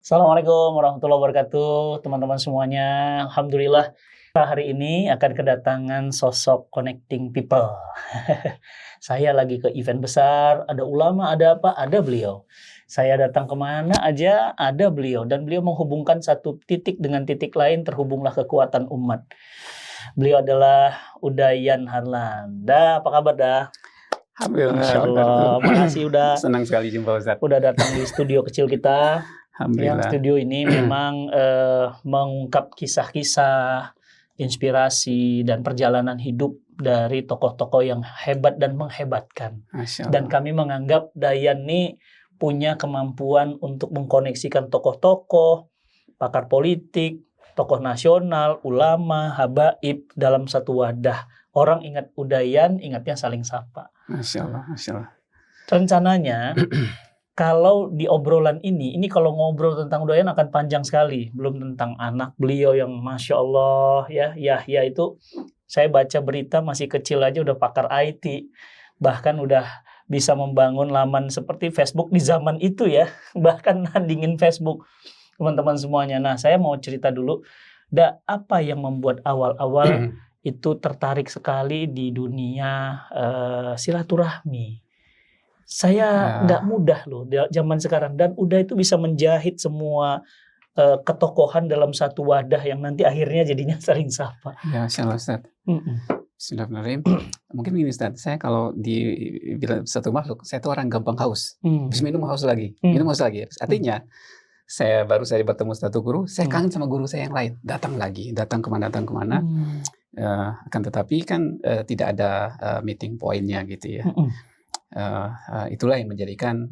Assalamualaikum warahmatullahi wabarakatuh, teman-teman semuanya. Alhamdulillah, hari ini akan kedatangan sosok connecting people. Saya lagi ke event besar, ada ulama, ada apa, ada beliau. Saya datang kemana aja, ada beliau. Dan beliau menghubungkan satu titik dengan titik lain, terhubunglah kekuatan umat. Beliau adalah Udayan Harlan. Apa kabar, Dah? Alhamdulillah. Masya Allah, makasih Senang sekali jumpa Ustaz. udah datang di studio kecil kita. Yang Alhamdulillah. studio ini memang mengungkap kisah-kisah, inspirasi, dan perjalanan hidup dari tokoh-tokoh yang hebat dan menghebatkan. Masya Allah. Dan kami menganggap Dayan ini punya kemampuan untuk mengkoneksikan tokoh-tokoh, pakar politik, tokoh nasional, ulama, habaib dalam satu wadah. Orang ingat Udayan, ingatnya saling sapa. Masya Allah, Masya Allah. Rencananya kalau di obrolan ini kalau ngobrol tentang Udayan akan panjang sekali. Belum tentang anak beliau yang Masya Allah ya, Yahya itu saya baca berita masih kecil aja udah pakar IT. Bahkan udah bisa membangun laman seperti Facebook di zaman itu ya. Bahkan nandingin Facebook teman-teman semuanya. Nah, saya mau cerita dulu. Apa yang membuat awal-awal itu tertarik sekali di dunia silaturahmi. Saya nggak mudah loh zaman sekarang, dan udah itu bisa menjahit semua ketokohan dalam satu wadah yang nanti akhirnya jadinya saling sapa. Ya, Masya Allah Ustaz. Bismillahirrahmanirrahim. Mungkin gini Ustaz, saya kalau dibilang satu makhluk, saya itu orang gampang haus. Habis minum haus lagi, minum haus lagi. Artinya saya baru saja bertemu satu guru, saya kangen sama guru saya yang lain. Datang lagi, datang kemana. Akan tetapi kan tidak ada meeting pointnya gitu ya. Itulah yang menjadikan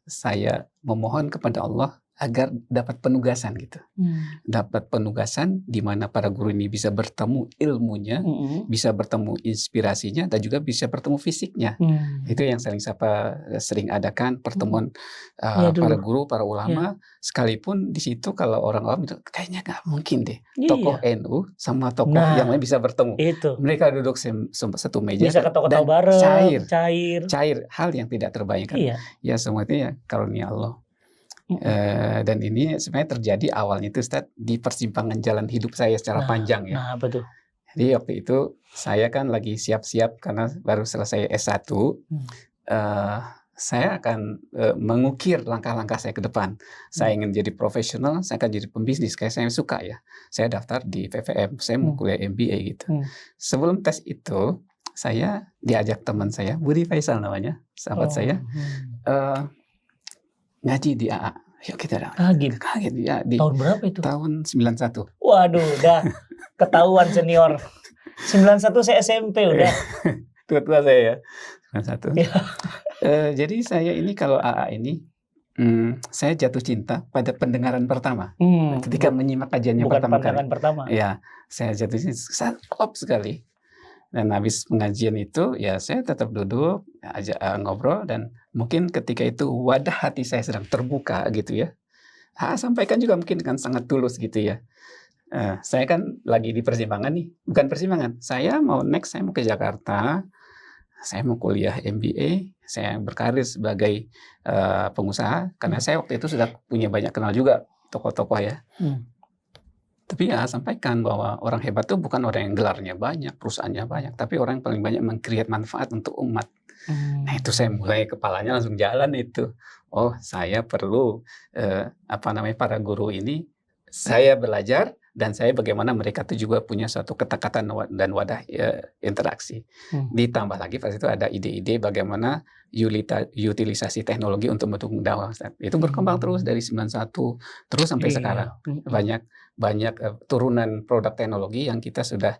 saya memohon kepada Allah agar dapat penugasan gitu. Dapat penugasan di mana para guru ini bisa bertemu ilmunya, bisa bertemu inspirasinya, dan juga bisa bertemu fisiknya. Itu yang sering adakan pertemuan para guru, para ulama. Sekalipun di situ kalau orang awam itu kayaknya nggak mungkin deh tokoh NU sama tokoh yang lain bisa bertemu. Itu. Mereka duduk satu meja bisa ketawa-ketawa bareng, cair, hal yang tidak terbayangkan. Ya semua itu ya karunia Allah. Dan ini sebenarnya terjadi awalnya itu Ustaz di persimpangan jalan hidup saya secara panjang ya. Nah, betul. Jadi waktu itu saya kan lagi siap-siap karena baru selesai S1. Saya akan mengukir langkah-langkah saya ke depan. Saya ingin jadi profesional, saya akan jadi pembisnis kayak saya suka ya. Saya daftar di PVM, saya mau kuliah MBA gitu. Sebelum tes itu saya diajak teman saya, Budi Faisal namanya, sahabat saya. Ngaji di AA. Yuk kita kaget ya di tahun berapa itu? Tahun 91. Waduh, udah ketahuan senior. 91 saya SMP udah. Tua-tua saya ya. 91. Jadi saya ini kalau AA ini saya jatuh cinta pada pendengaran pertama. Ketika menyimak kajiannya pertama kali. Ya, saya jatuh cinta sangat klop sekali. Dan habis pengajian itu ya saya tetap duduk ajak ngobrol, dan mungkin ketika itu wadah hati saya sedang terbuka gitu ya. Sampaikan juga mungkin dengan sangat tulus gitu ya. Saya kan lagi di persimpangan nih, bukan persimpangan. Saya mau ke Jakarta. Saya mau kuliah MBA, saya berkarir sebagai pengusaha karena saya waktu itu sudah punya banyak kenal juga tokoh-tokoh ya. Tapi ya sampaikan bahwa orang hebat itu bukan orang yang gelarnya banyak, perusahaannya banyak, tapi orang yang paling banyak meng-create manfaat untuk umat. Nah itu saya mulai kepalanya langsung jalan itu. Oh saya perlu para guru ini saya belajar, dan saya bagaimana mereka itu juga punya suatu ketekatan dan wadah interaksi. Ditambah lagi pas itu ada ide-ide bagaimana utilisasi teknologi untuk mendukung dakwah. Itu berkembang terus dari 91 terus sampai sekarang. Banyak turunan produk teknologi yang kita sudah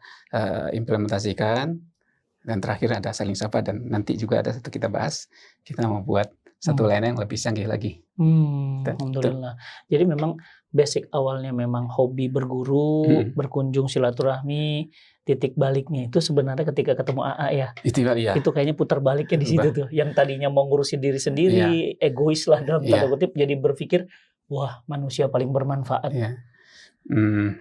implementasikan, dan terakhir ada saling sapa, dan nanti juga ada satu kita bahas, kita mau buat satu layanan yang lebih canggih lagi. Alhamdulillah. Jadi memang basic awalnya memang hobi berguru, berkunjung silaturahmi, titik baliknya itu sebenarnya ketika ketemu AA ya. Itu kayaknya putar baliknya di situ tuh. Yang tadinya mau ngurusin diri sendiri, egois lah dalam tanda kutip, jadi berpikir wah manusia paling bermanfaat.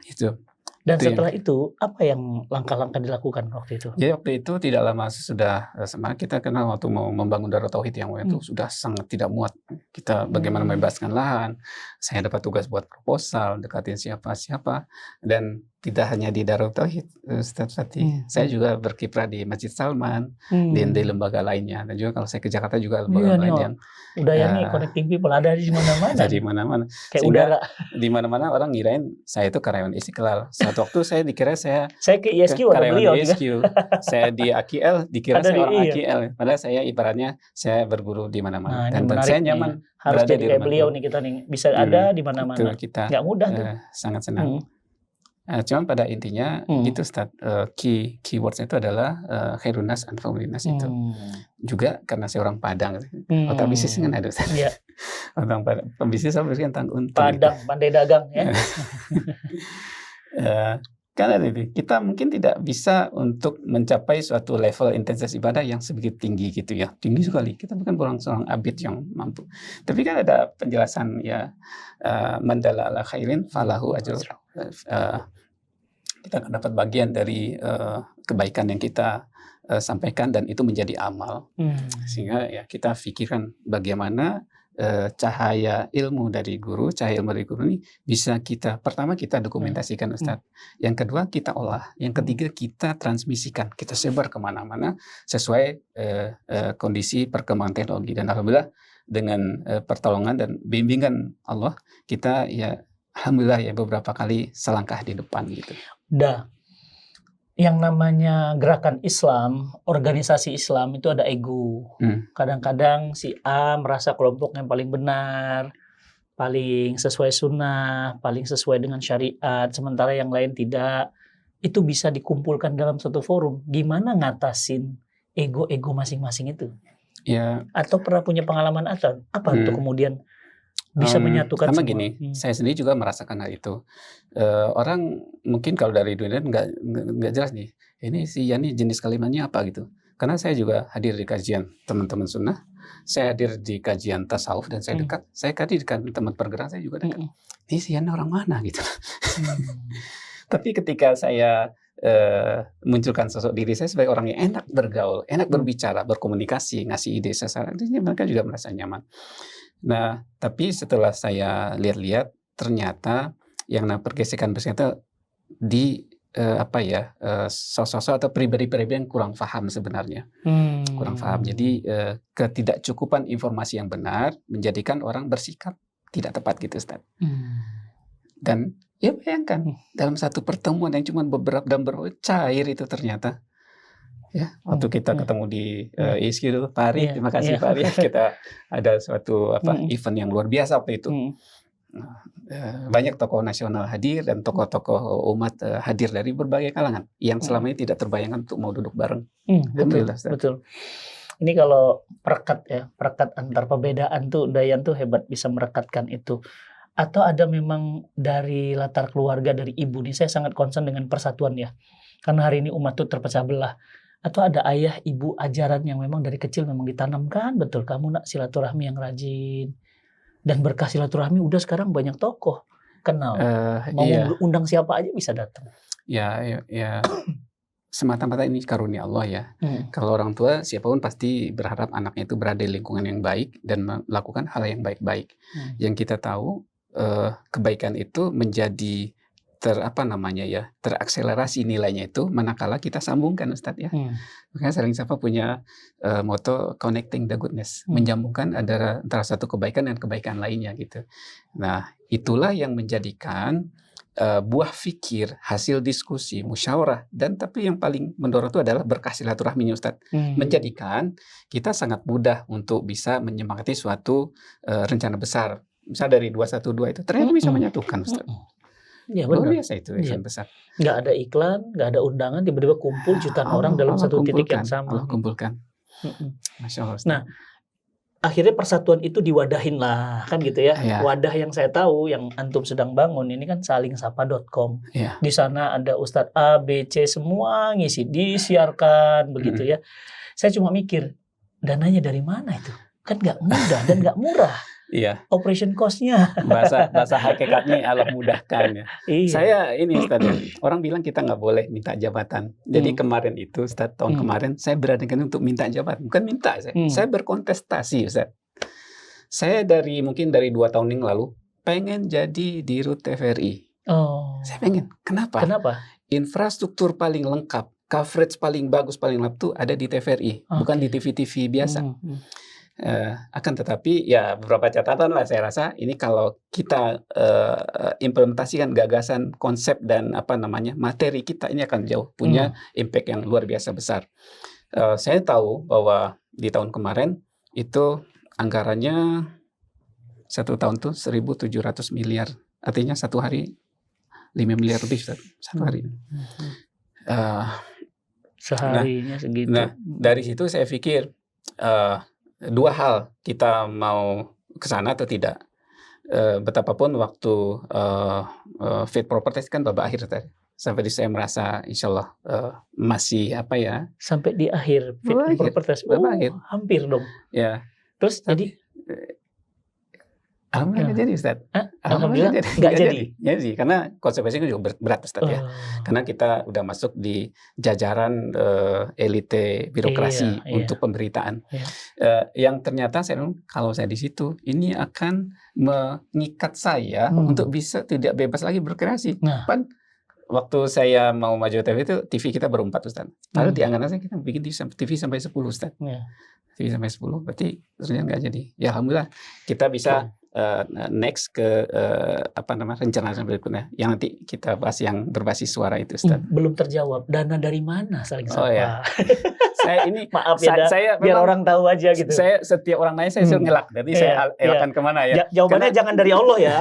Itu. Dan setelah itu apa yang langkah-langkah dilakukan waktu itu? Jadi waktu itu tidak lama sesudah semangat kita kenal waktu mau membangun Darut Tauhid yang itu sudah sangat tidak muat. Kita bagaimana membebaskan lahan. Saya dapat tugas buat proposal, dekatin siapa-siapa, dan tidak hanya di Darut Tauhid, Ustaz Fatih. Saya juga berkiprah di Masjid Salman, di lembaga lainnya, dan juga kalau saya ke Jakarta juga lembaga lain yang udah ya nih connecting people ada di mana-mana. Di mana-mana. Kayak udara. Di mana-mana orang ngirain saya itu karyawan Istiqlal. Suatu waktu saya dikira saya ke ISQ ada beliau ISQ. Saya di AQL dikira saya orang AQL. Padahal saya ibaratnya saya berguru di mana-mana. Dan saya nyaman harus jadi kayak beliau nih kita nih. Bisa ada di mana-mana. Nggak mudah tuh. Sangat senang. Cuman pada intinya itu keywords itu adalah khairunas anfa'ulinnas itu. Juga karena saya orang Padang. Otak bisnis kan ada Ustaz. Iya. Orang pembisnis sama kan untung. Padang, gitu. Pandai dagang ya. Karena kita mungkin tidak bisa untuk mencapai suatu level intensitas ibadah yang sebegitu tinggi gitu ya, tinggi sekali. Kita bukan seorang abid yang mampu. Tapi kan ada penjelasan ya, mandala ala khairin falahu ajrun. Kita akan dapat bagian dari kebaikan yang kita sampaikan dan itu menjadi amal. Sehingga ya kita pikirkan bagaimana cahaya ilmu dari guru ini bisa pertama kita dokumentasikan Ustaz. Yang kedua kita olah. Yang ketiga kita transmisikan, kita sebar kemana-mana sesuai kondisi perkembangan teknologi. Dan alhamdulillah dengan pertolongan dan bimbingan Allah kita ya alhamdulillah ya beberapa kali selangkah di depan gitu. Yang namanya gerakan Islam, organisasi Islam itu ada ego. Kadang-kadang si A merasa kelompoknya yang paling benar, paling sesuai sunnah, paling sesuai dengan syariat, sementara yang lain tidak. Itu bisa dikumpulkan dalam satu forum. Gimana ngatasin ego-ego masing-masing itu? Ya. Atau pernah punya pengalaman apa untuk kemudian bisa menyatukan sama semua. Gini, saya sendiri juga merasakan hal itu. Orang mungkin kalau dari dunia nggak jelas nih, ini si Yani jenis kalimatnya apa gitu. Karena saya juga hadir di kajian teman-teman sunnah, saya hadir di kajian tasawuf dan saya dekat. Saya hadir di teman pergerak, saya juga dekat. Ini si Yani orang mana gitu. Tapi ketika saya munculkan sosok diri saya sebagai orang yang enak bergaul, enak berbicara, berkomunikasi, ngasih ide sasaran, mereka juga merasa nyaman. Nah, tapi setelah saya lihat-lihat, ternyata yang pergesekan di sosok-sosok atau pribadi-pribadi yang kurang paham sebenarnya. Kurang paham. Jadi ketidakcukupan informasi yang benar menjadikan orang bersikap tidak tepat gitu Ustaz. Dan ya bayangkan dalam satu pertemuan yang cuma beberapa cair itu ternyata. Ya, waktu kita ketemu di ISQ dulu, Pak Ari, terima kasih Pak Ari, kita ada suatu event yang luar biasa waktu itu. Banyak tokoh nasional hadir dan tokoh-tokoh umat hadir dari berbagai kalangan yang selama ini tidak terbayangkan untuk mau duduk bareng. Betul. Ini kalau perekat antar perbedaan tuh Dayan tuh hebat bisa merekatkan itu. Atau ada memang dari latar keluarga dari ibu nih, saya sangat concern dengan persatuan ya. Karena hari ini umat tuh terpecah belah. Atau ada ayah, ibu, ajaran yang memang dari kecil memang ditanamkan, betul kamu nak silaturahmi yang rajin. Dan berkah silaturahmi udah sekarang banyak tokoh kenal. Mau undang siapa aja bisa datang. Ya. Semata-mata ini karunia Allah ya. Kalau orang tua siapapun pasti berharap anaknya itu berada di lingkungan yang baik dan melakukan hal yang baik-baik. Yang kita tahu kebaikan itu menjadi terakselerasi nilainya itu manakala kita sambungkan Ustadz ya. Makanya Saling Sapa punya moto connecting the goodness, menyambungkan antara satu kebaikan dan kebaikan lainnya gitu. Nah, itulah yang menjadikan buah fikir, hasil diskusi, musyawarah, dan tapi yang paling mendorong itu adalah berkah silaturahminya Ustadz. Menjadikan kita sangat mudah untuk bisa menyemangati suatu rencana besar. Misal dari 212 itu ternyata bisa menyatukan Ustadz. Ya, luar biasa itu event besar. Nggak ada iklan, nggak ada undangan, tiba-tiba kumpul jutaan orang dalam satu titik yang sama. Allah kumpulkan. Masya Allah. Nah, akhirnya persatuan itu diwadahin lah, kan gitu ya. Wadah yang saya tahu, yang antum sedang bangun ini kan salingsapa.com. Di sana ada Ustadz A, B, C semua ngisi, disiarkan begitu ya. Saya cuma mikir, dananya dari mana itu? Kan nggak mudah dan nggak murah. Iya. Operation cost-nya. Bahasa hakikatnya Allah mudahkan ya. Iya. Saya ini Ustaz, orang bilang kita nggak boleh minta jabatan. Jadi kemarin itu Ustaz, tahun kemarin saya beranikan untuk minta jabatan. Bukan minta saya berkontestasi Ustaz. Saya mungkin dari 2 tahun yang lalu pengen jadi dirut TVRI. Oh. Saya pengen. Kenapa? Infrastruktur paling lengkap, coverage paling bagus, paling lengkap itu ada di TVRI, bukan di TV-TV biasa. Akan tetapi ya beberapa catatan lah saya rasa ini kalau kita implementasikan gagasan, konsep dan materi kita ini akan jauh punya impact yang luar biasa besar. Saya tahu bahwa di tahun kemarin itu anggarannya 1 tahun tuh 1.700 miliar, artinya 1 hari 5 miliar lebih satu hari. Seharinya segitu. Nah dari situ saya pikir 2 hal, kita mau ke sana atau tidak. Betapapun waktu fit properties kan babak akhir tadi. Sampai di saya merasa insya Allah masih sampai di akhir fit properties. Hampir dong. Ya. Terus jadi alhamdulillah nggak jadi Ustaz. Alhamdulillah nggak jadi. Jadi karena konsekuensinya juga berat Ustaz ya. Karena kita udah masuk di jajaran elite birokrasi untuk pemberitaan. Yang ternyata kalau saya di situ ini akan mengikat saya untuk bisa tidak bebas lagi berkreasi. Waktu saya mau maju TV itu TV kita baru 4 Ustaz. Lalu di anggaran saya kita bikin TV sampai 10 Ustaz. TV sampai 10 berarti ternyata nggak jadi. Ya alhamdulillah kita bisa next ke rencana berikutnya yang nanti kita bahas yang berbasis suara itu Ustaz. Belum terjawab, dana dari mana saling sapa? Oh ya. Saya ini maaf ya, saya biar orang tahu aja gitu. Saya setiap orang nanya saya suruh ngelak, jadi saya elakkan kemana ya? Jawabannya jangan dari Allah ya.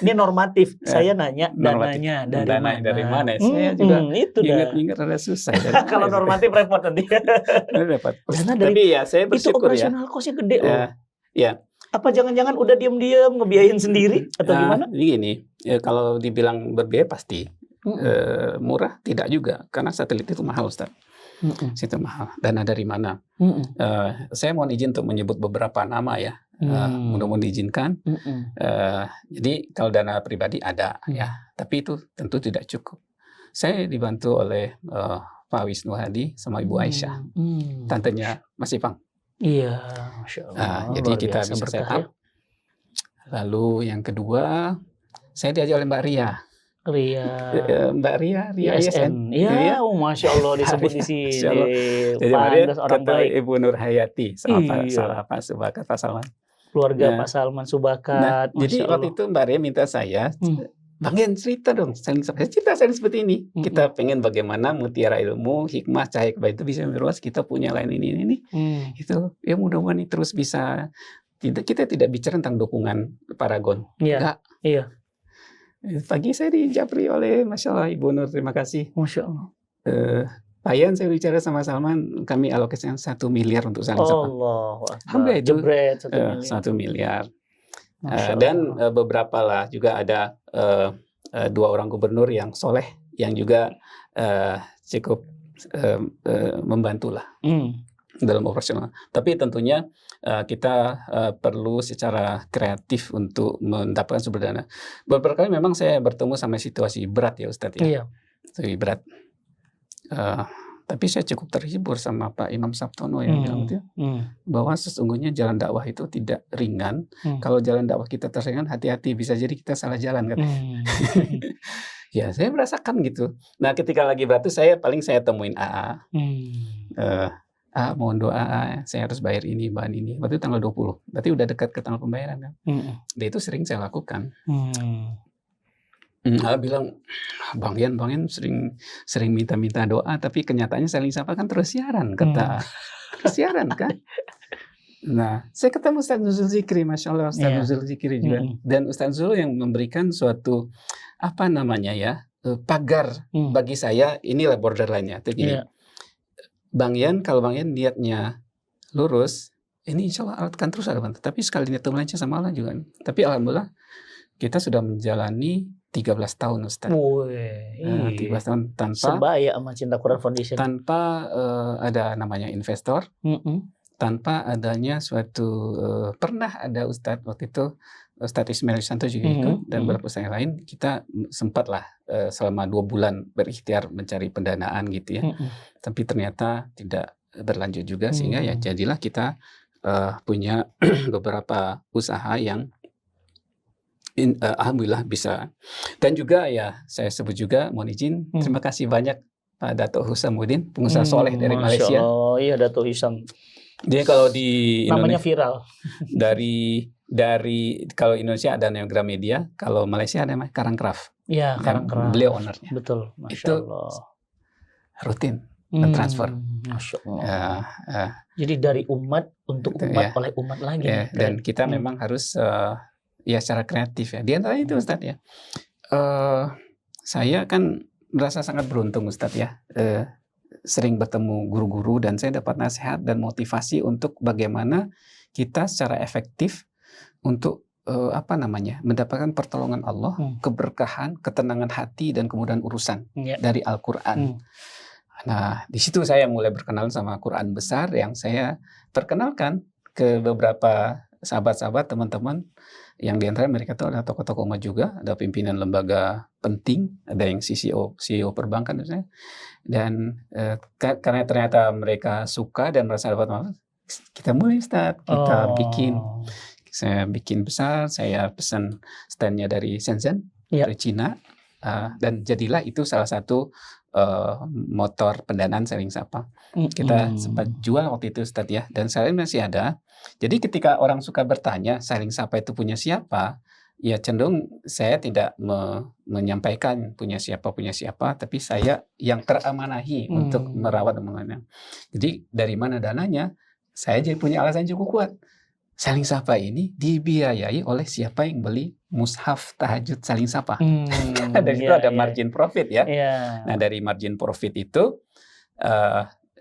Ini normatif. Saya nanya dananya dari mana? Saya juga ingat-ingat ada susah. Kalau normatif repot nanti. Repot. Tapi ya saya bersyukur ya. Itu operasional cost-nya gede loh. Ya. Apa jangan-jangan udah diam-diam ngebiayain sendiri atau gimana? Gini, kalau dibilang berbiaya pasti murah tidak juga karena satelit itu mahal Ustaz. Itu mahal. Dana dari mana? Saya mohon izin untuk menyebut beberapa nama ya. Mudah-mudahan diizinkan. Jadi kalau dana pribadi ada ya, tapi itu tentu tidak cukup. Saya dibantu oleh Pak Wisnu Hadi sama Ibu Aisyah, tantenya Mas Ipang. Iya, Masya Allah. Jadi kita bisa setup. Lalu yang kedua, saya diajak oleh Mbak Ria. Mbak Ria ISN. Iya, Masya Allah disebut di sini. Jadi orang baik. Ibu Nur Hayati, salah Pak Subakat Pak Salman. Keluarga Pak Salman Subakat. Jadi waktu itu Mbak Ria minta saya, Bang Yan cerita dong, cerita seperti ini. Kita pengen bagaimana mutiara ilmu, hikmah, cahaya kebaikan itu bisa berluas. Kita punya lain ini. Itu ya mudah-mudahan ini terus bisa. Kita tidak bicara tentang dukungan Paragon. Enggak. Iya. Pagi saya dijapri oleh Masya Allah Ibu Nur, terima kasih. Masya Allah. Pak Yan, saya bicara sama Salman, kami alokasikan 1 miliar untuk saling sapa. Alhamdulillah itu jebret 1 miliar. Dan beberapa lah juga ada 2 orang gubernur yang soleh yang juga cukup membantu lah dalam operasional. Tapi tentunya kita perlu secara kreatif untuk mendapatkan sumber dana. Beberapa kali memang saya bertemu sama situasi berat ya Ustadz ya. Iya. Situasi berat. Tapi saya cukup terhibur sama Pak Imam Sabtono yang bilang itu bahwa sesungguhnya jalan dakwah itu tidak ringan. Kalau jalan dakwah kita terringan, hati-hati bisa jadi kita salah jalan kan. Ya saya merasakan gitu. Nah ketika lagi berat itu saya temuin AA. Mohon doa, saya harus bayar ini, bahan ini. Waktu itu tanggal 20. Berarti udah dekat ke tanggal pembayaran kan. Dan itu sering saya lakukan. Bilang Bang Yan sering minta doa, tapi kenyataannya saling sapa kan terus siaran kata terus siaran kan. Nah saya ketemu Ustaz Nuzul Zikri, Masya Allah Ustaz Nuzul Zikri juga, dan Ustaz Nuzul yang memberikan suatu pagar bagi saya, inilah borderline-nya. Itu gini, Bang Yan, kalau Bang Yan niatnya lurus, ini insya Allah akan terus ada bantu. Tapi sekali niat melenceng sama Allah juga. Tapi alhamdulillah kita sudah menjalani 13 tahun Ustaz. 13 tahun tanpa sebaya sama Cinta Quran Foundation. Tanpa ada namanya investor, tanpa adanya suatu pernah ada Ustadz waktu itu, Ustadz Ismail Yusanto juga ikut dan beberapa ustadz yang lain, kita sempatlah selama 2 bulan berikhtiar mencari pendanaan gitu ya. Tapi ternyata tidak berlanjut juga sehingga ya jadilah kita punya beberapa usaha yang alhamdulillah bisa. Dan juga ya saya sebut juga mohon izin terima kasih banyak Pak Dato' Husamuddin, pengusaha soleh dari Malaysia. Oh iya, Dato' Hisam. Jadi kalau di namanya Indonesia viral. dari kalau Indonesia ada namanya Gramedia, kalau Malaysia ada namanya Karangcraft. Iya, Karangcraft. Beliau ownernya. Betul, Masya Itu Allah. rutin mentransfer. Masya Allah. Jadi dari umat untuk umat oleh umat lagi. Ya, dan kita memang harus ya secara kreatif ya. Di antara itu Ustadz ya, saya kan merasa sangat beruntung Ustadz ya. Sering bertemu guru-guru dan saya dapat nasihat dan motivasi untuk bagaimana kita secara efektif untuk mendapatkan pertolongan Allah, keberkahan, ketenangan hati dan kemudahan urusan dari Al-Quran. Nah, di situ saya mulai berkenalan sama Quran besar yang saya perkenalkan ke beberapa sahabat-sahabat, teman-teman yang diantara mereka itu ada tokoh-tokoh umat juga, ada pimpinan lembaga penting, ada yang CEO perbankan misalnya. Dan karena ternyata mereka suka dan merasa dapat manfaat, kita mulai start, saya bikin besar, saya pesan standnya dari Shenzhen, dari Cina, dan jadilah itu salah satu motor pendanaan Saling Sapa. Kita sempat jual waktu itu Ustadz ya, dan sekarang masih ada. Jadi ketika orang suka bertanya Saling Sapa itu punya siapa, ya cenderung saya tidak menyampaikan punya siapa, tapi saya yang teramanahi untuk merawat omongannya. Jadi dari mana dananya? Saya jadi punya alasan cukup kuat. Saling Sapa ini dibiayai oleh siapa yang beli mushaf tahajud Saling Sapa. Dari situ ada margin profit ya. Nah dari margin profit itu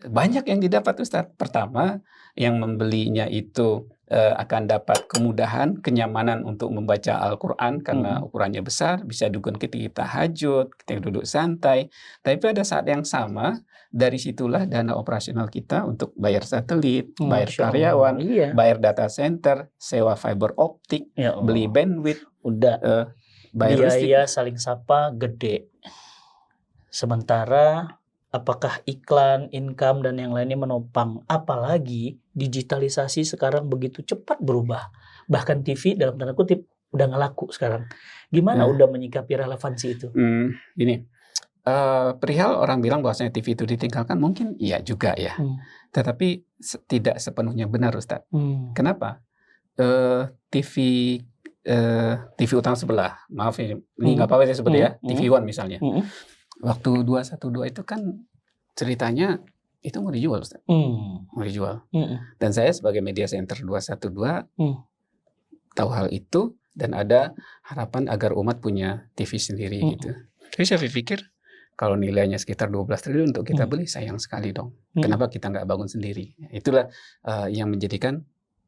banyak yang didapat Ustadz. Pertama, yang membelinya itu akan dapat kemudahan, kenyamanan untuk membaca Al-Quran karena ukurannya besar, bisa digunakan ketika tahajud, ketika duduk santai. Tapi pada saat yang sama, dari situlah dana operasional kita untuk bayar satelit, bayar karyawan, bayar data center, sewa fiber optik, beli bandwidth, bayar biaya Saling Sapa gede. Sementara apakah iklan, income, dan yang lainnya menopang? Apalagi digitalisasi sekarang begitu cepat berubah. Bahkan TV dalam tanda kutip udah nggak laku sekarang. Gimana udah menyikapi relevansi itu? Perihal orang bilang bahwasanya TV itu ditinggalkan, mungkin iya juga ya. Tetapi tidak sepenuhnya benar Ustadz. Kenapa? TV utama sebelah, maaf ini nggak apa-apa saya sebut ya, TV One misalnya. Waktu 212 itu kan ceritanya itu mau dijual Ustaz. Mau dijual. Dan saya sebagai media center 212 tahu hal itu dan ada harapan agar umat punya TV sendiri gitu. Jadi saya pikir kalau nilainya sekitar 12 triliun untuk kita beli, sayang sekali dong. Kenapa kita nggak bangun sendiri? Itulah yang menjadikan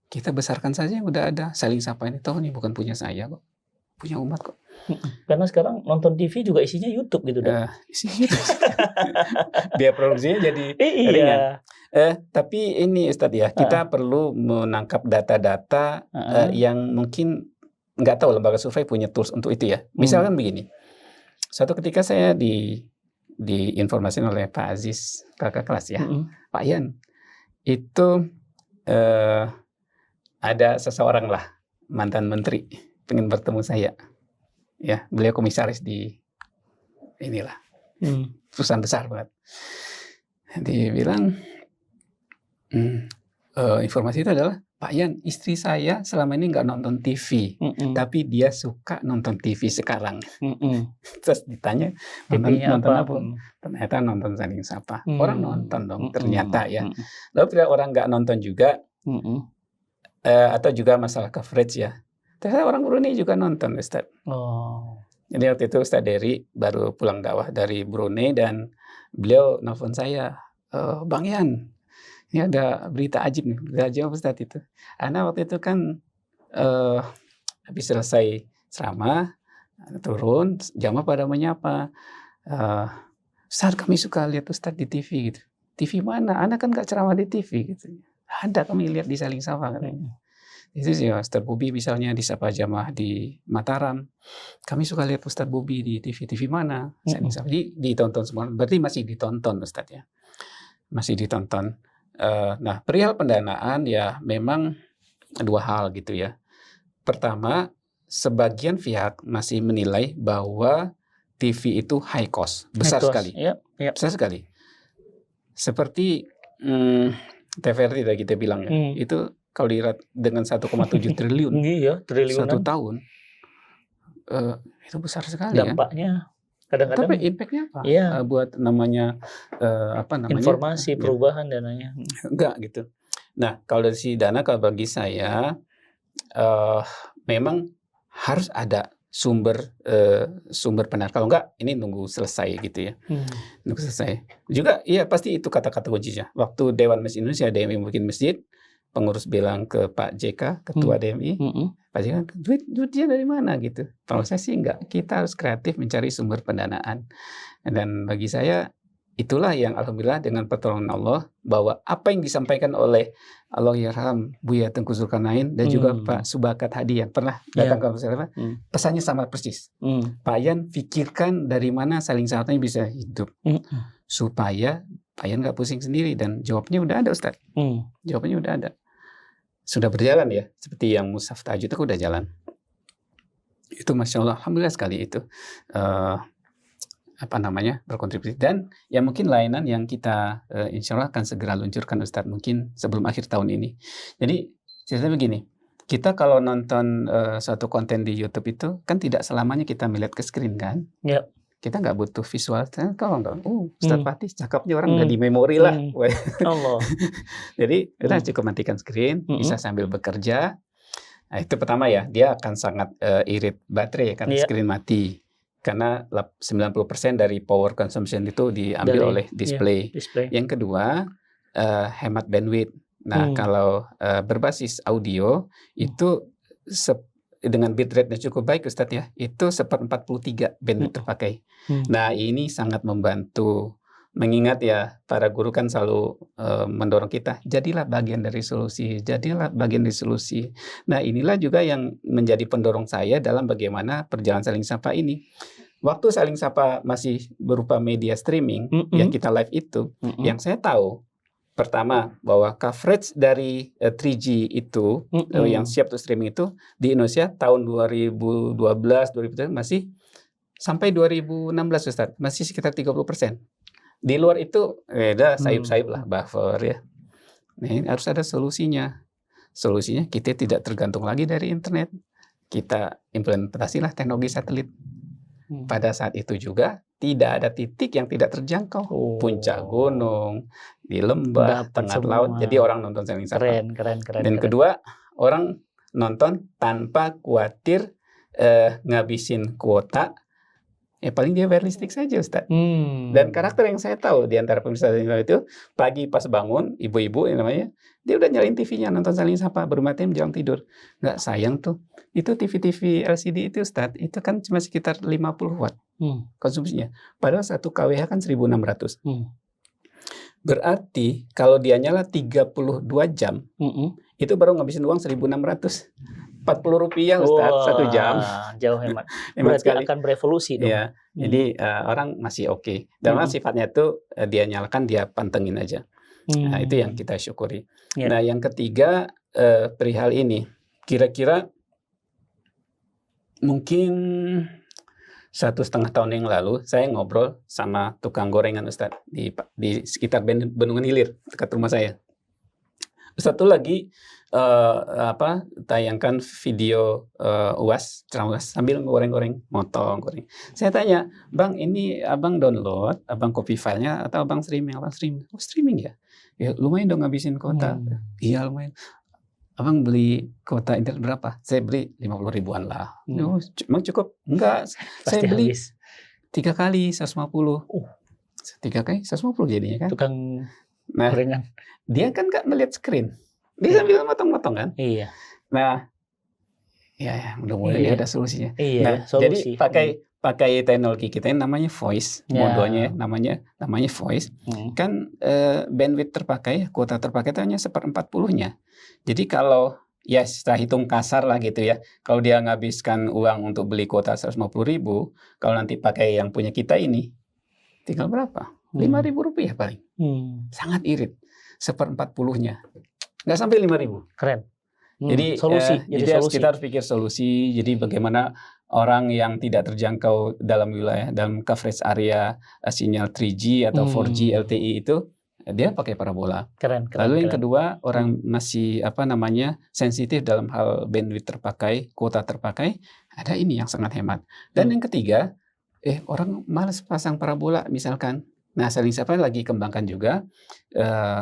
kita besarkan saja yang udah ada. Saling Sapa ini tahu nih bukan punya saya kok, punya umat kok. Karena sekarang nonton TV juga isinya YouTube gitu dong. Isinya YouTube. Biaya produksinya jadi ringan. Tapi ini Ustadz ya, kita perlu menangkap data-data yang mungkin nggak tahu lembaga survei punya tools untuk itu ya. Misalkan begini, suatu ketika saya diinformasikan oleh Pak Aziz, kakak kelas ya, Pak Yan, itu ada seseorang lah, mantan menteri, pengen bertemu saya. Ya, beliau komisaris di inilah perusahaan besar banget. Dia bilang informasi itu adalah Pak Yan, istri saya selama ini nggak nonton TV, tapi dia suka nonton TV sekarang. Terus ditanya nonton apa? Ternyata nonton Saling Sapa. Orang nonton dong, ternyata ya. Lalu bila orang nggak nonton juga, atau juga masalah coverage ya. Ternyata orang Brunei juga nonton Ustaz. Jadi waktu itu Ustaz Dery baru pulang dakwah dari Brunei dan beliau nelfon saya, Bang Yan, ini ada berita ajib nih. Berita ajib apa Ustaz itu? Karena waktu itu kan habis selesai ceramah, turun, jamaah pada menyapa. Ustaz kami suka lihat Ustaz di TV gitu. TV mana? Anak kan gak ceramah di TV gitu. Ada, kami lihat di Saling Sapa katanya. Itu sih Ustadz Bobi misalnya di Sapa Jamaah di Mataram. Kami suka lihat Ustadz Bobi di TV mana. Saling Sapa. Jadi ditonton semua. Berarti masih ditonton Ustadz ya. Masih ditonton. Nah, perihal pendanaan ya memang dua hal gitu ya. Pertama, sebagian pihak masih menilai bahwa TV itu high cost, besar sekali. Besar sekali. Seperti TVRI tadi kita bilang ya. Itu kalau dilihat dengan 1,7 triliun. Iya, triliunan. 1 tahun. Itu besar sekali dampaknya. Kadang-kadang tapi impact-nya apa? Iya. Buat namanya informasi perubahan dananya. Enggak gitu. Nah, kalau dari si dana, kalau bagi saya memang harus ada sumber pendanaan. Kalau enggak, ini nunggu selesai gitu ya. Nunggu selesai. Juga iya pasti itu kata-kata kuncinya. Waktu Dewan Masjid Indonesia DMI bikin masjid, pengurus bilang ke Pak JK, ketua DMI, Pak JK, duitnya dari mana gitu. Kalau saya sih enggak, kita harus kreatif mencari sumber pendanaan. Dan bagi saya itulah yang alhamdulillah dengan pertolongan Allah, bahwa apa yang disampaikan oleh Allahyarham Buya Tengku Zulkarnain dan juga Pak Subakat Hadi yang pernah datang ke masyarakat, pesannya sama persis. Pak Yan, pikirkan dari mana Saling Sapa bisa hidup supaya Pak Yan nggak pusing sendiri, dan jawabnya udah ada Ustadz. Jawabannya udah ada. Sudah berjalan ya, seperti yang Mushaf Tahajud itu udah jalan. Itu Masya Allah, alhamdulillah sekali itu berkontribusi. Dan ya mungkin layanan yang kita insya Allah akan segera luncurkan Ustadz, mungkin sebelum akhir tahun ini. Jadi ceritanya begini, kita kalau nonton suatu konten di YouTube itu kan tidak selamanya kita melihat ke screen kan. Kita nggak butuh visual. Kalau nggak, Ustadz Fatih cakepnya, orang udah di memori lah. Allah. Jadi kita cukup matikan screen, bisa sambil bekerja. Nah, itu pertama ya, dia akan sangat irit baterai karena screen mati. Karena 90% dari power consumption itu diambil oleh display. Yang kedua, hemat bandwidth. Nah, kalau berbasis audio itu dengan bitrate-nya cukup baik Ustadz ya, itu 1/43 bandwidth terpakai. Nah, ini sangat membantu. Mengingat ya, para guru kan selalu mendorong kita, jadilah bagian dari solusi, jadilah bagian dari solusi. Nah, inilah juga yang menjadi pendorong saya dalam bagaimana perjalanan Saling Sapa ini. Waktu Saling Sapa masih berupa media streaming, yang kita live itu, yang saya tahu, pertama, bahwa coverage dari 3G itu, yang siap untuk streaming itu, di Indonesia tahun 2012-2013 masih sampai 2016 Ustadz, masih sekitar 30%. Di luar itu, sayup-sayup lah, buffer ya. Nah, harus ada solusinya. Solusinya kita tidak tergantung lagi dari internet. Kita implementasilah teknologi satelit. Pada saat itu juga tidak ada titik yang tidak terjangkau. Puncak gunung, di lembah, tengah laut. Jadi orang nonton Saling Sapa. Keren. Dan kedua, orang nonton tanpa khawatir ngabisin kuota. Paling dia bayar listrik saja Ustadz. Dan karakter yang saya tahu di antara pemirsa itu, pagi pas bangun, ibu-ibu yang namanya, dia udah nyalain TV-nya, nonton Saling Sapa, bermata jam tidur. Nggak sayang tuh. Itu TV-TV LCD itu Ustadz, itu kan cuma sekitar 50 watt konsumsinya. Padahal 1 kWh kan 1600. Berarti kalau dia nyala 32 jam, itu baru ngabisin uang 1600. 40 rupiah Ustadz, 1 jam. Jauh hemat. Hemat berarti sekali. Akan berevolusi dong. Ya, jadi orang masih oke. Dan sifatnya itu dia nyalakan, dia pantengin aja. Nah, itu yang kita syukuri. Nah, yang ketiga, perihal ini. Kira-kira mungkin 1,5 tahun yang lalu, saya ngobrol sama tukang gorengan Ustadz di sekitar Bendungan Hilir, dekat rumah saya. Ustadz tuh lagi tayangkan video UAS, ceramah UAS sambil goreng-goreng, motong goreng. Saya tanya, Bang, ini abang download, abang copy filenya atau abang streaming? Abang streaming. Oh, streaming ya? Ya lumayan dong ngabisin kuota. Iya lumayan. Abang beli kuota internet berapa? Saya beli 50 ribuan lah. Emang cukup? Enggak. Saya beli 3 kali 150. 3 kali 150 jadinya kan? Tukang gorengan. Dia kan nggak melihat screen. Dia sambil motong-motong kan? Iya. Nah, ya mudah-mudahan ada solusinya. Iya, nah, solusi. Jadi pakai teknologi kita yang namanya voice, modenya namanya voice, kan bandwidth terpakai, kuota terpakai itu hanya 1/40-nya. Jadi kalau ya setelah hitung kasar lah gitu ya, kalau dia ngabiskan uang untuk beli kuota 150.000, kalau nanti pakai yang punya kita ini, tinggal berapa? 5.000 rupiah paling. Sangat irit, 1/40-nya, nggak sampai 5.000. Keren. Jadi kita harus pikir solusi. Jadi bagaimana orang yang tidak terjangkau dalam wilayah, dalam coverage area sinyal 3G atau 4G LTE itu, dia pakai parabola. Lalu yang kedua, orang masih sensitif dalam hal bandwidth terpakai, kuota terpakai, ada ini yang sangat hemat. Dan yang ketiga, orang malas pasang parabola misalkan. Nah, saling sapa lagi kembangkan juga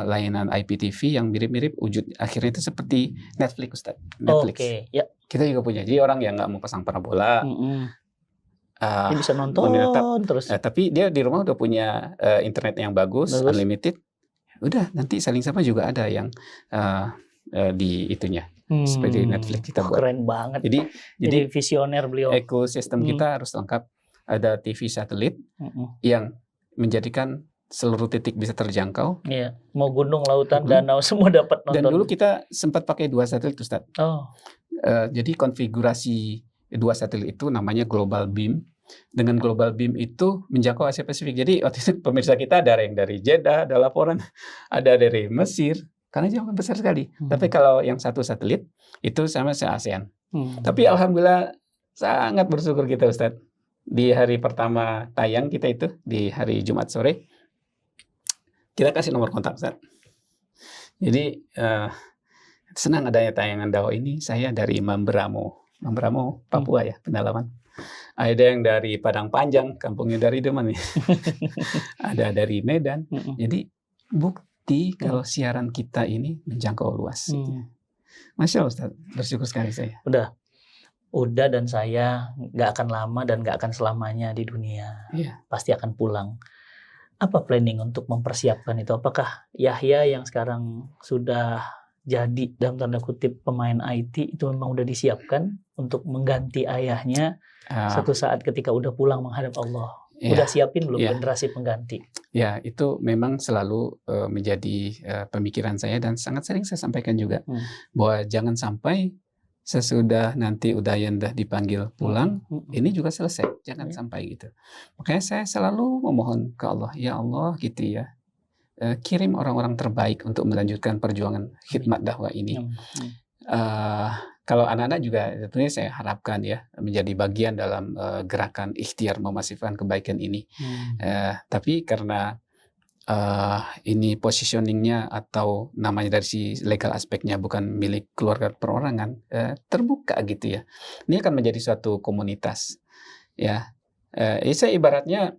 layanan IPTV yang mirip-mirip wujud akhirnya itu seperti Netflix, Ustaz. Netflix. Kita juga punya. Jadi orang yang nggak mau pasang parabola, dia bisa nonton terus. Tapi dia di rumah udah punya internet yang bagus, unlimited. Udah, nanti saling sapa juga ada yang di itunya. Seperti Netflix kita buat. Keren banget. Jadi visioner beliau. Ekosistem kita harus lengkap. Ada TV satelit yang menjadikan seluruh titik bisa terjangkau. Iya, mau gunung, lautan, danau semua dapat nonton. Dan dulu kita sempat pakai 2 satelit, Ustaz. Jadi konfigurasi 2 satelit itu namanya Global Beam. Dengan Global Beam itu menjangkau Asia Pasifik. Jadi waktu itu pemirsa kita ada yang dari Jeddah, ada laporan, ada dari Mesir, karena jauh besar sekali. Tapi kalau yang satu satelit itu sama se-ASEAN. Tapi alhamdulillah sangat bersyukur kita, Ustaz. Di hari pertama tayang kita itu, di hari Jumat sore, kita kasih nomor kontak, Ustaz. Jadi senang adanya tayangan dakwah ini. Saya dari Mamberamo, Papua ya, pendalaman. Ada yang dari Padang Panjang, kampungnya dari Demak nih. Ada dari Medan. Jadi bukti kalau siaran kita ini menjangkau luas. Masya Allah, Ustaz, bersyukur sekali saya. Udah dan saya nggak akan lama dan nggak akan selamanya di dunia. Pasti akan pulang. Apa planning untuk mempersiapkan itu? Apakah Yahya yang sekarang sudah jadi dalam tanda kutip pemain IT itu memang udah disiapkan untuk mengganti ayahnya suatu saat ketika udah pulang menghadap Allah? Udah siapin belum generasi pengganti? Ya, itu memang selalu menjadi pemikiran saya dan sangat sering saya sampaikan juga bahwa jangan sampai sesudah nanti Udayan dah dipanggil pulang, ini juga selesai, jangan sampai gitu. Makanya saya selalu memohon ke Allah, ya Allah gitu ya, kirim orang-orang terbaik untuk melanjutkan perjuangan khidmat dakwah ini. Kalau anak-anak juga tentunya saya harapkan ya menjadi bagian dalam gerakan ikhtiar memasifkan kebaikan ini. Tapi karena ini positioningnya atau namanya dari si legal aspeknya bukan milik keluarga perorangan, terbuka gitu ya. Ini akan menjadi suatu komunitas ya. Saya ibaratnya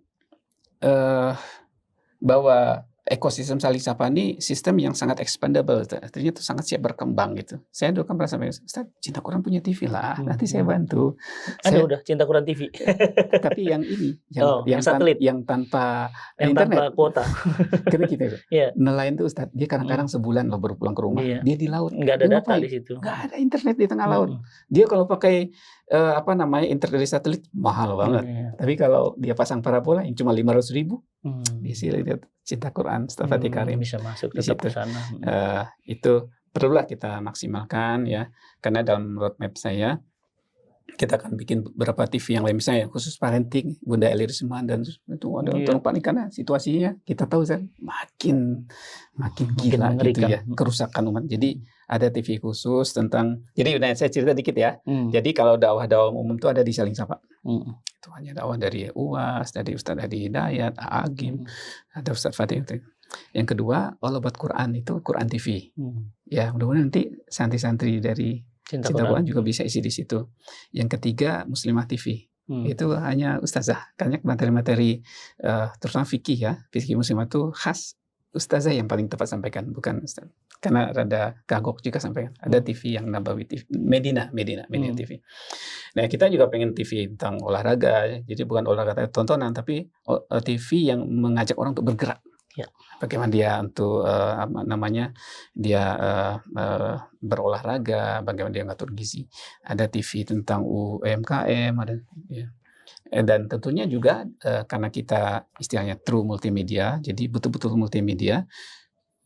bahwa ekosistem saling sapa ini sistem yang sangat expandable, artinya itu sangat siap berkembang gitu. Saya dulu kan merasa, Ustaz, Cinta Quran punya TV lah, nanti saya bantu. Udah Cinta Quran TV. Tapi yang ini, yang satelit, yang tanpa internet, tanpa kuota. Karena kita nelayan tuh, Ustaz, dia kadang-kadang sebulan loh baru pulang ke rumah. Dia di laut, nggak ada data di situ. Nggak ada internet di tengah laut. Dia kalau pakai internet dari satelit mahal banget. Tapi kalau dia pasang parabola yang cuma 500.000, diisi lihat Cinta Quran, Fatih Karim bisa masuk tetap ke sana. Itu perlulah kita maksimalkan ya, karena dalam roadmap saya kita akan bikin beberapa TV yang lain, misalnya khusus parenting, Bunda Eli Risman dan itu ada tolong panik karena situasinya kita tahu kan makin gila gitu ya, kerusakan umat. Jadi ada TV khusus tentang, jadi saya cerita dikit ya. Jadi kalau dakwah umum itu ada di Saling Sapa. Itu hanya dakwah dari UAS, dari Ustadz Hadi Hidayat, Agim, ada Ustadz Fatih. Yang kedua, All About Quran itu Quran TV. Ya, mudah-mudahan nanti santri-santri dari Cinta Quran juga bisa isi di situ. Yang ketiga, Muslimah TV. Itu hanya ustazah. Karena materi-materi terutama fikih ya, fikih muslimah itu khas ustazah yang paling tepat sampaikan, bukan ustaz. Karena rada kagok juga sampaikan. Ada TV yang Nabawi TV, Medina TV. Nah, kita juga pengen TV tentang olahraga. Jadi bukan olahraga tontonan, tapi TV yang mengajak orang untuk bergerak. Bagaimana dia untuk dia berolahraga, bagaimana dia ngatur gizi. Ada TV tentang UMKM, ada Dan tentunya juga karena kita istilahnya true multimedia, jadi betul-betul multimedia,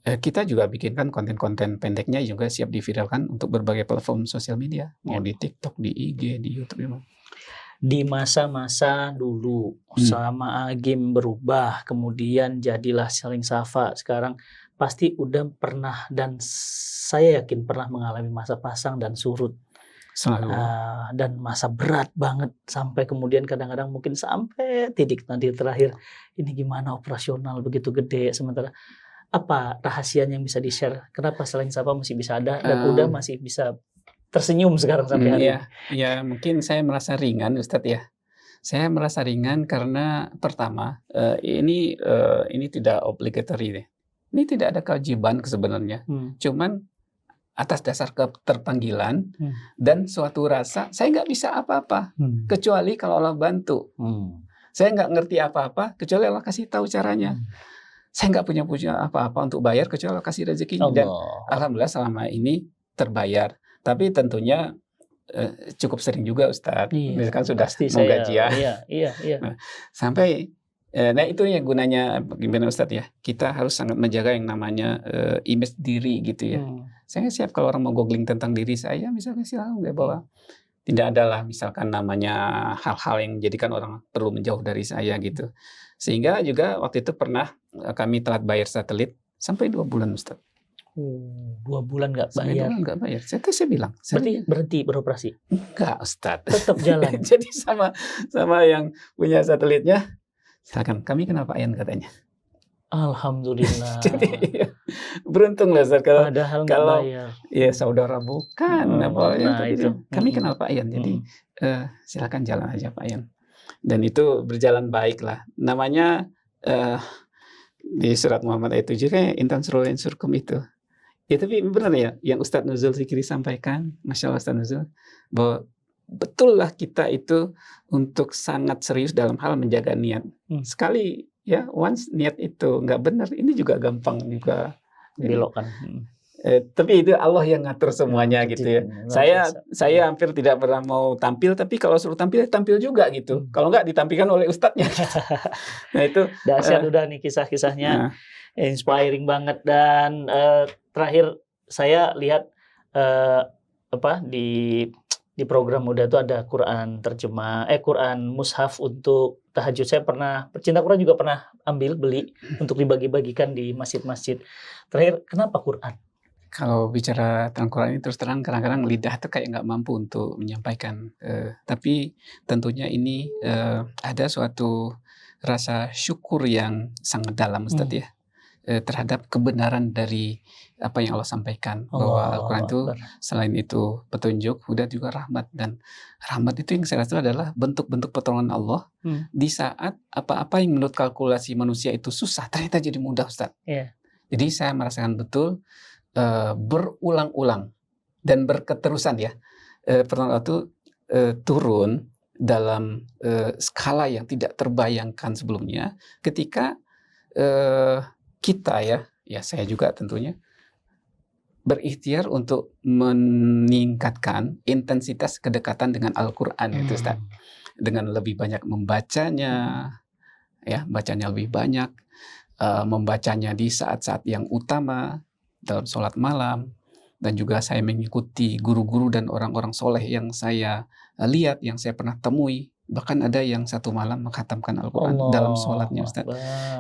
kita juga bikinkan konten-konten pendeknya juga siap diviralkan untuk berbagai platform sosial media, mau di TikTok, di IG, di YouTube. Di masa-masa dulu sama Agim berubah, kemudian jadilah Saling Sapa, sekarang pasti udah pernah, dan saya yakin pernah mengalami masa pasang dan surut. Selalu. Dan masa berat banget, sampai kemudian kadang-kadang mungkin sampai titik nanti terakhir, ini gimana operasional begitu gede, sementara apa rahasianya yang bisa di-share? Kenapa Saling Sapa masih bisa ada dan udah masih bisa tersenyum sekarang sampai hari ini? Ya mungkin saya merasa ringan, Ustadz ya. Saya merasa ringan karena pertama ini tidak obligatory deh. Ini tidak ada kewajiban sebenarnya. Cuman atas dasar keterpanggilan dan suatu rasa, saya nggak bisa apa-apa kecuali kalau Allah bantu. Saya nggak ngerti apa-apa kecuali Allah kasih tahu caranya. Saya nggak punya apa-apa untuk bayar kecuali Allah kasih rezekinya. Dan alhamdulillah selama ini terbayar. Tapi tentunya cukup sering juga Ustadz. Misalkan sudah mau gajian. Iya. Nah, sampai nah itu yang gunanya gimana Ustadz ya. Kita harus sangat menjaga yang namanya image diri gitu ya. Saya siap kalau orang mau googling tentang diri saya, misalnya silahkan bahwa tidak adalah misalkan namanya hal-hal yang menjadikan orang perlu menjauh dari saya gitu. Sehingga juga waktu itu pernah kami telat bayar satelit sampai 2 bulan Ustadz. 2 bulan nggak bayar. Sampai 2 bulan nggak bayar. Saya bilang. Berhenti beroperasi? Enggak Ustadz. Tetap jalan. Jadi sama yang punya satelitnya, silakan kami kenapa Ayan katanya. Alhamdulillah. Jadi beruntung lah Ustadz kalau bayar. Ya saudara bukan. Kami kenal Pak Ayan. Jadi silakan jalan aja Pak Ayan. Dan itu berjalan baik lah. Namanya di surat Muhammad ayat 7 kayak intan surul surkum itu. Ya tapi benar ya yang Ustadz Nuzul Zikri sampaikan, Masya Allah Ustadz Nuzul, bahwa betul lah kita itu untuk sangat serius dalam hal menjaga niat. Sekali ya once niat itu nggak benar, ini juga gampang juga belokkan. Tapi itu Allah yang ngatur semuanya gitu ya. Saya hampir tidak pernah mau tampil, tapi kalau suruh tampil juga gitu. Kalau nggak ditampilkan oleh ustadznya. Nah itu dahsyat udah nih kisah-kisahnya, inspiring banget. Dan terakhir saya lihat di program Muda itu ada Quran terjemah, Quran mushaf untuk tahajud. Saya pernah, pecinta Quran juga pernah beli untuk dibagi-bagikan di masjid-masjid. Terakhir, kenapa Quran? Kalau bicara tentang Quran ini terus terang kadang-kadang lidah tuh kayak nggak mampu untuk menyampaikan. Tapi tentunya ini ada suatu rasa syukur yang sangat dalam Ustadz ya. Terhadap kebenaran dari apa yang Allah sampaikan. Bahwa Al-Quran itu selain itu petunjuk, udah juga rahmat. Dan rahmat itu yang saya rasa adalah bentuk-bentuk pertolongan Allah di saat apa-apa yang menurut kalkulasi manusia itu susah, ternyata jadi mudah Ustadz. Jadi saya merasakan betul berulang-ulang dan berketerusan ya. Pertolongan itu turun dalam skala yang tidak terbayangkan sebelumnya ketika kita ya saya juga tentunya berikhtiar untuk meningkatkan intensitas kedekatan dengan Al-Quran itu Ustaz. Dengan lebih banyak membacanya, ya bacanya lebih banyak, membacanya di saat-saat yang utama dalam sholat malam, dan juga saya mengikuti guru-guru dan orang-orang soleh yang saya lihat, yang saya pernah temui. Bahkan ada yang 1 malam mengkhatamkan Al-Quran dalam sholatnya Ustaz.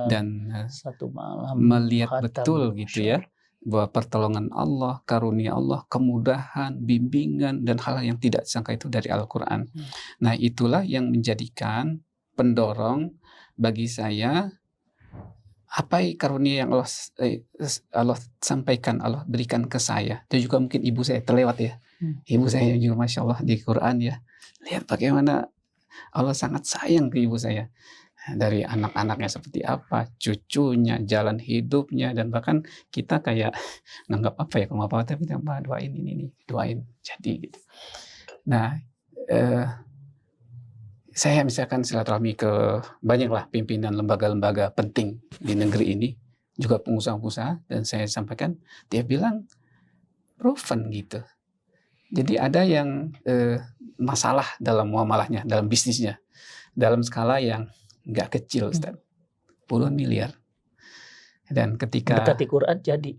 Dan 1 malam melihat betul gitu ya, bahwa pertolongan Allah, karunia Allah, kemudahan, bimbingan, dan hal yang tidak disangka itu dari Al-Quran. Nah itulah yang menjadikan pendorong bagi saya, apa karunia yang Allah sampaikan, Allah berikan ke saya. Dan juga mungkin ibu saya terlewat ya. Ibu saya juga Masya Allah di Quran ya. Lihat bagaimana Allah sangat sayang ke ibu saya. Dari anak-anaknya seperti apa, cucunya, jalan hidupnya, dan bahkan kita kayak nganggap apa ya kalau apa tapi doain ini doain jadi gitu. Nah, saya misalkan silaturahmi ke banyaklah pimpinan lembaga-lembaga penting di negeri ini, juga pengusaha-pengusaha, dan saya sampaikan, dia bilang proven gitu. Jadi ada yang masalah dalam muamalahnya, dalam bisnisnya, dalam skala yang nggak kecil, Ustaz, puluhan miliar. Dan ketika dekati Quran jadi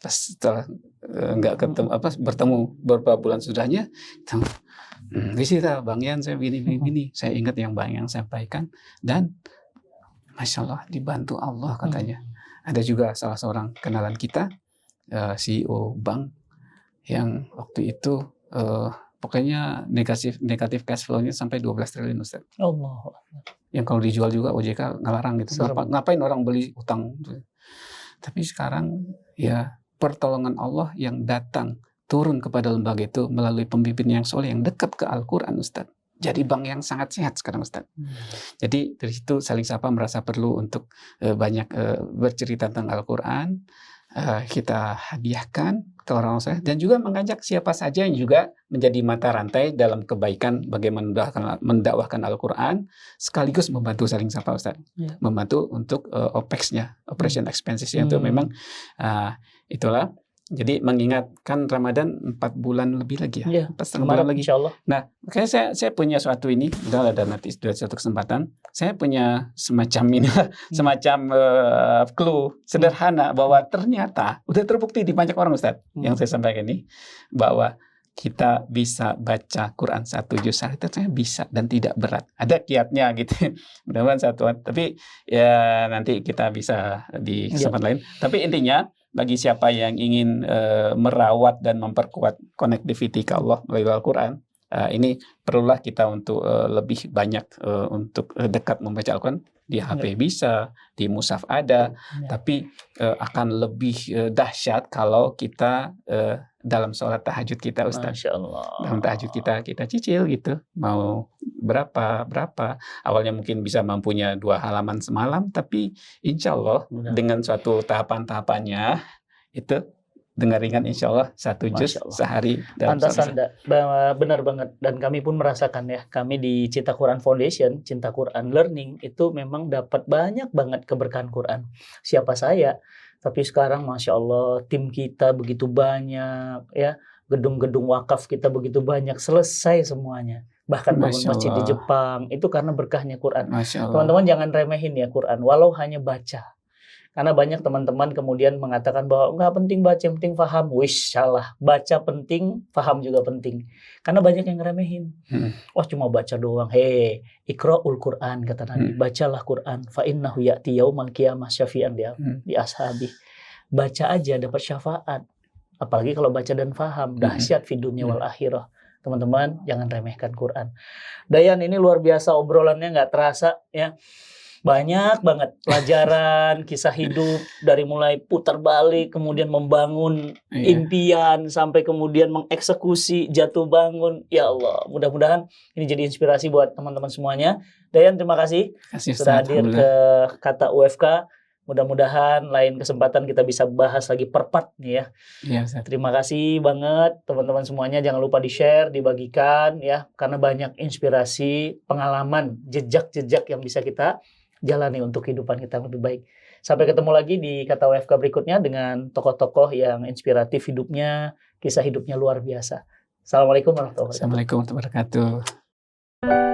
pas setelah nggak ketemu bertemu beberapa bulan sudahnya, visita Bang Yan saya begini, saya ingat yang Bang Yan sampaikan dan Masya Allah dibantu Allah katanya. Ada juga salah seorang kenalan kita, CEO bank yang waktu itu pokoknya negatif cash flow-nya sampai 12 triliun Ustaz. Allah. Yang kalau dijual juga OJK ngelarang gitu. Ngapain orang beli utang? Tapi sekarang ya pertolongan Allah yang datang turun kepada lembaga itu melalui pemimpin yang soleh yang dekat ke Al-Quran Ustaz. Jadi bank yang sangat sehat sekarang Ustaz. Jadi dari situ Saling Sapa merasa perlu untuk banyak bercerita tentang Al-Quran. Kita hadiahkan ke orang soleh dan juga mengajak siapa saja yang juga menjadi mata rantai dalam kebaikan bagaimana mendakwahkan Al-Quran sekaligus membantu Saling Sapa Ustaz. Membantu untuk OPEX-nya, operation expenses-nya itu memang itulah. Jadi mengingatkan Ramadan 4 bulan lebih lagi ya, 4,5 bulan lagi. Nah, makanya saya punya suatu ini, udah ada nanti suatu kesempatan. Saya punya semacam ini, semacam clue sederhana bahwa ternyata udah terbukti di banyak orang Ustaz yang saya sampaikan ini bahwa kita bisa baca Quran 1 juz sehari itu ternyata bisa dan tidak berat. Ada kiatnya gitu. Mudah-mudahan satu. Tapi ya nanti kita bisa di kesempatan lain. Tapi intinya bagi siapa yang ingin merawat dan memperkuat connectivity ke Allah melalui Al-Quran, ini perlulah kita untuk lebih banyak untuk dekat membaca Al-Quran. Di HP bisa, di mushaf ada, tapi akan lebih dahsyat kalau kita dalam sholat tahajud kita Ustaz. Masya Allah. Dalam tahajud kita cicil gitu, mau berapa. Awalnya mungkin bisa mampunya 2 halaman semalam, tapi insya Allah dengan suatu tahapan-tahapannya itu dengan ringan insya Allah 1 juz sehari. Pantasan, benar banget. Dan kami pun merasakan ya, kami di Cinta Quran Foundation, Cinta Quran Learning itu memang dapat banyak banget keberkahan Quran. Siapa saya? Tapi sekarang Masya Allah tim kita begitu banyak ya, gedung-gedung wakaf kita begitu banyak, selesai semuanya. Bahkan bangun masjid di Jepang itu karena berkahnya Quran. Teman-teman jangan remehin ya Quran, walau hanya baca. Karena banyak teman-teman kemudian mengatakan bahwa nggak penting baca, yang penting paham. Wish, salah. Baca penting, paham juga penting. Karena banyak yang ngeremehin. Wah cuma baca doang. Iqra'ul Quran kata Nabi. Bacalah Quran. Fa innahu ya'ti yaumal qiyamah syafi'an di ashabi. Baca aja dapat syafaat. Apalagi kalau baca dan paham. Dahsyat fi dunya wal akhirah. Teman-teman jangan remehkan Quran. Dayan ini luar biasa obrolannya, nggak terasa ya. Banyak banget pelajaran, kisah hidup dari mulai putar balik, kemudian membangun impian, sampai kemudian mengeksekusi, jatuh bangun. Ya Allah, mudah-mudahan ini jadi inspirasi buat teman-teman semuanya. Dayan, terima kasih sudah hadir ke Kata UFK. Mudah-mudahan lain kesempatan kita bisa bahas lagi per part nih ya. Terima kasih banget teman-teman semuanya. Jangan lupa di-share, dibagikan ya, karena banyak inspirasi, pengalaman, jejak-jejak yang bisa kita jalani untuk kehidupan kita lebih baik. Sampai ketemu lagi di Kata WFK berikutnya dengan tokoh-tokoh yang inspiratif hidupnya, kisah hidupnya luar biasa. Assalamualaikum warahmatullahi wabarakatuh. Assalamualaikum warahmatullahi wabarakatuh.